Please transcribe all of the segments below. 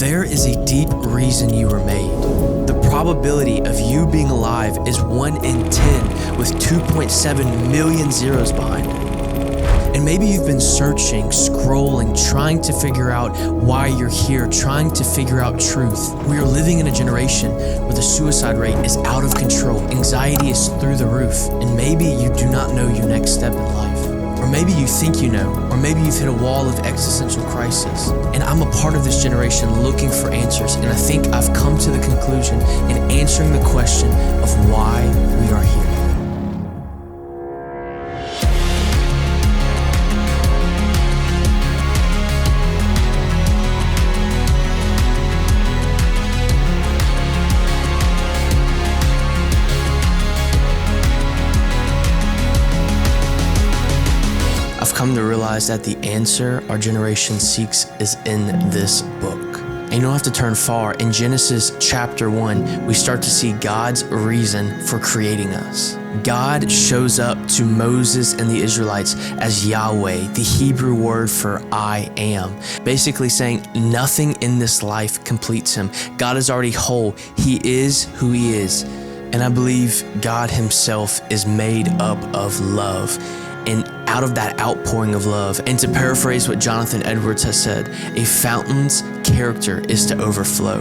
There is a deep reason you were made. The probability of you being alive is 1 in 10 with 2.7 million zeros behind it. And maybe you've been searching, scrolling, trying to figure out why you're here, trying to figure out truth. We are living in a generation where the suicide rate is out of control, anxiety is through the roof, and maybe you do not know your next step in life. Or maybe you think you know, or maybe you've hit a wall of existential crisis. And I'm a part of this generation looking for answers, and I think I've come to the conclusion in answering the question of why we are here. I've come to realize that the answer our generation seeks is in this book. And you don't have to turn far. In Genesis chapter 1, we start to see God's reason for creating us. God shows up to Moses and the Israelites as Yahweh, the Hebrew word for I am, basically saying nothing in this life completes him. God is already whole. He is who he is. And I believe God himself is made up of love. And out of that outpouring of love, and to paraphrase what Jonathan Edwards has said, a fountain's character is to overflow.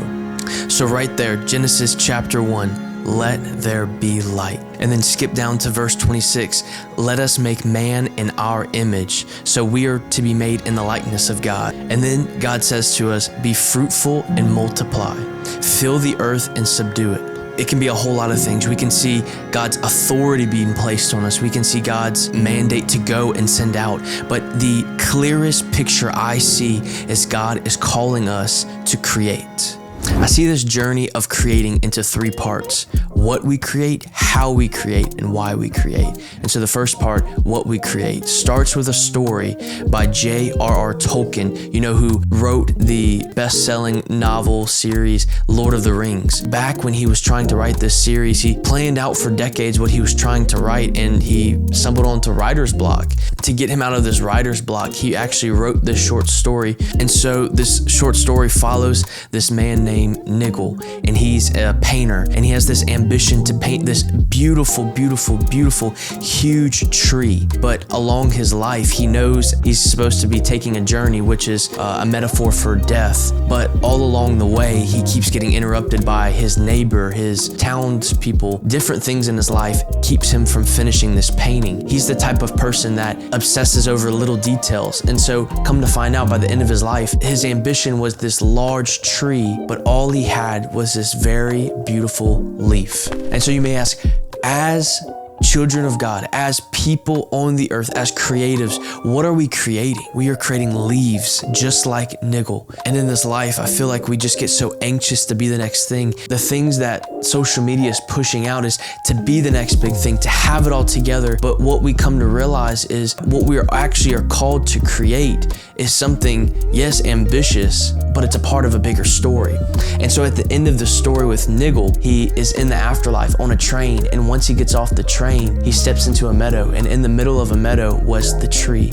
So right there, Genesis chapter 1, let there be light. And then skip down to verse 26, let us make man in our image. So we are to be made in the likeness of God. And then God says to us, be fruitful and multiply. Fill the earth and subdue it. It can be a whole lot of things. We can see God's authority being placed on us. We can see God's mandate to go and send out. But the clearest picture I see is God is calling us to create. I see this journey of creating into 3 parts: what we create, how we create, and why we create. And so the first part, what we create, starts with a story by J.R.R. Tolkien, who wrote the best-selling novel series, Lord of the Rings. Back when he was trying to write this series, he planned out for decades what he was trying to write, and he stumbled onto writer's block. To get him out of this writer's block, he actually wrote this short story. And so this short story follows this man named Nigel, and he's a painter, and he has this ambition to paint this beautiful, beautiful, beautiful, huge tree. But along his life, he knows he's supposed to be taking a journey, which is a metaphor for death. But all along the way, he keeps getting interrupted by his neighbor, his townspeople, different things in his life keeps him from finishing this painting. He's the type of person that obsesses over little details. And so come to find out, by the end of his life, his ambition was this large tree, but all he had was this very beautiful leaf. And so you may ask, as children of God, as people on the earth, as creatives, what are we creating? We are creating leaves, just like Nigel. And in this life, I feel like we just get so anxious to be the next thing. The things that social media is pushing out is to be the next big thing, to have it all together. But what we come to realize is what we are called to create is something, yes, ambitious, but it's a part of a bigger story. And so at the end of the story with Nigel, he is in the afterlife on a train. And once he gets off the train, he steps into a meadow, and in the middle of a meadow was the tree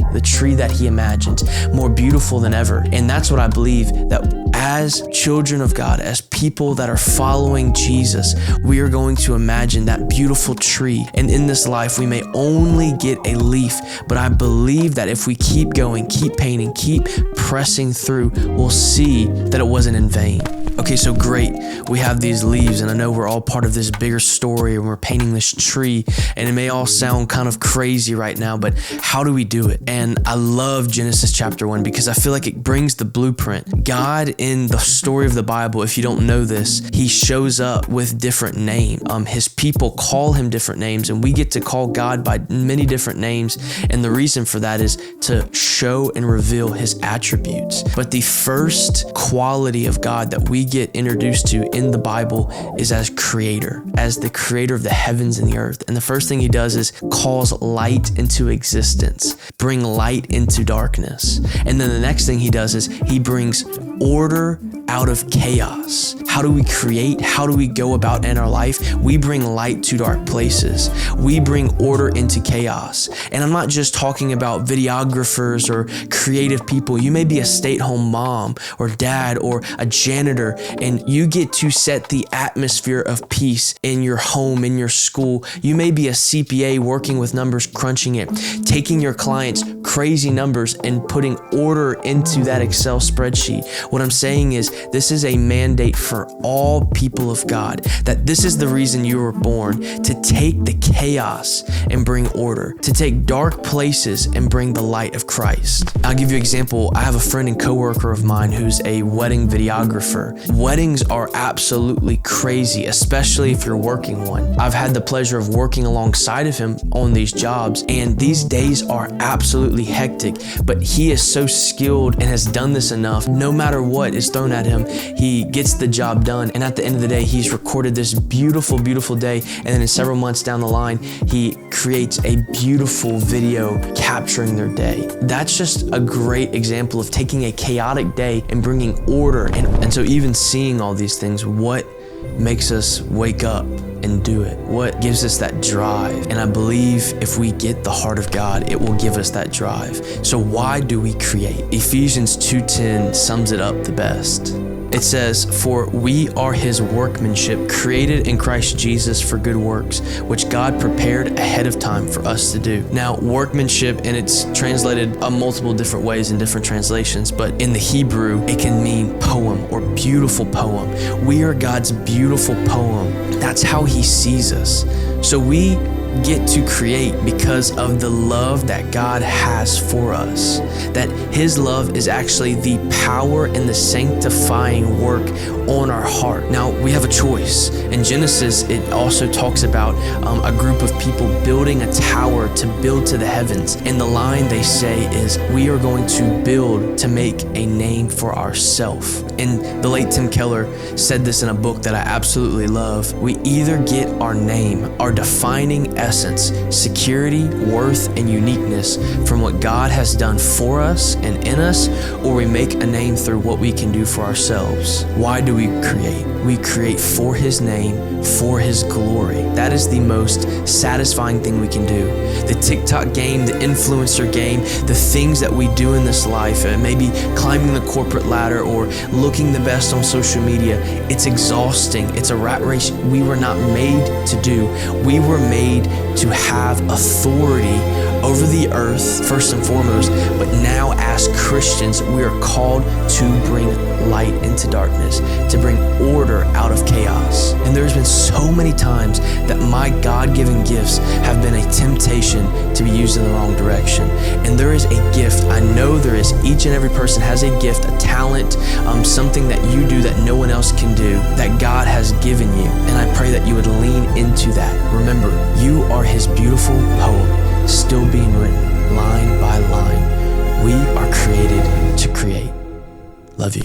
that he imagined, more beautiful than ever. And that's what I believe, that as children of God, as people that are following Jesus, we are going to imagine that beautiful tree. And in this life, we may only get a leaf, but I believe that if we keep going, keep painting, keep pressing through, we'll see that it wasn't in vain. Okay, so great. We have these leaves, and I know we're all part of this bigger story, and we're painting this tree, and it may all sound kind of crazy right now, but how do we do it? And I love Genesis chapter 1 because I feel like it brings the blueprint. God, in the story of the Bible, if you don't know this, he shows up with different names. His people call him different names, and we get to call God by many different names. And the reason for that is to show and reveal his attributes. But the first quality of God that we get introduced to in the Bible is as creator, as the creator of the heavens and the earth. And the first thing he does is calls light into existence, bring light into darkness. And then the next thing he does is he brings order out of chaos. How do we create? How do we go about in our life? We bring light to dark places. We bring order into chaos. And I'm not just talking about videographers or creative people. You may be a stay-at-home mom or dad or a janitor, and you get to set the atmosphere of peace in your home, in your school. You may be a CPA working with numbers, crunching it, taking your clients' crazy numbers and putting order into that Excel spreadsheet. What I'm saying is this is a mandate for all people of God, that this is the reason you were born, to take the chaos and bring order, to take dark places and bring the light of Christ. I'll give you an example. I have a friend and coworker of mine who's a wedding videographer. Weddings are absolutely crazy, especially if you're working one. I've had the pleasure of working alongside of him on these jobs, and these days are absolutely hectic, but he is so skilled and has done this enough. No matter what is thrown at him, he gets the job done. And at the end of the day, he's recorded this beautiful, beautiful day. And then in several months down the line, he creates a beautiful video capturing their day. That's just a great example of taking a chaotic day and bringing order. And so even seeing all these things, what makes us wake up and do it? What gives us that drive? And I believe if we get the heart of God, it will give us that drive. So why do we create? Ephesians 2:10 sums it up the best. It says, "For we are his workmanship, created in Christ Jesus for good works, which God prepared ahead of time for us to do." Now, workmanship, and it's translated multiple different ways in different translations, but in the Hebrew, it can mean poem or beautiful poem. We are God's beautiful poem. That's how he sees us. So we get to create because of the love that God has for us. That his love is actually the power and the sanctifying work on our heart. Now, we have a choice. In Genesis, it also talks about a group of people building a tower to build to the heavens. And the line they say is, we are going to build to make a name for ourselves. And the late Tim Keller said this in a book that I absolutely love. We either get our name, our defining essence, security, worth, and uniqueness from what God has done for us and in us, or we make a name through what we can do for ourselves. Why do we create? We create for his name, for his glory. That is the most satisfying thing we can do. The TikTok game, the influencer game, the things that we do in this life, maybe climbing the corporate ladder or looking the best on social media, it's exhausting. It's a rat race we were not made to do. We were made to have authority over the earth, first and foremost, but now as Christians, we are called to bring light into darkness, to bring order out of chaos. And there's been so many times that my God-given gifts have been a temptation to be used in the wrong direction. And there is a gift, I know there is, each and every person has a gift, a talent, something that you do that no one else can do, that God has given you. And I pray that you would lean into that. Remember, you are his beautiful poem, still being written line by line. We are created to create. Love you.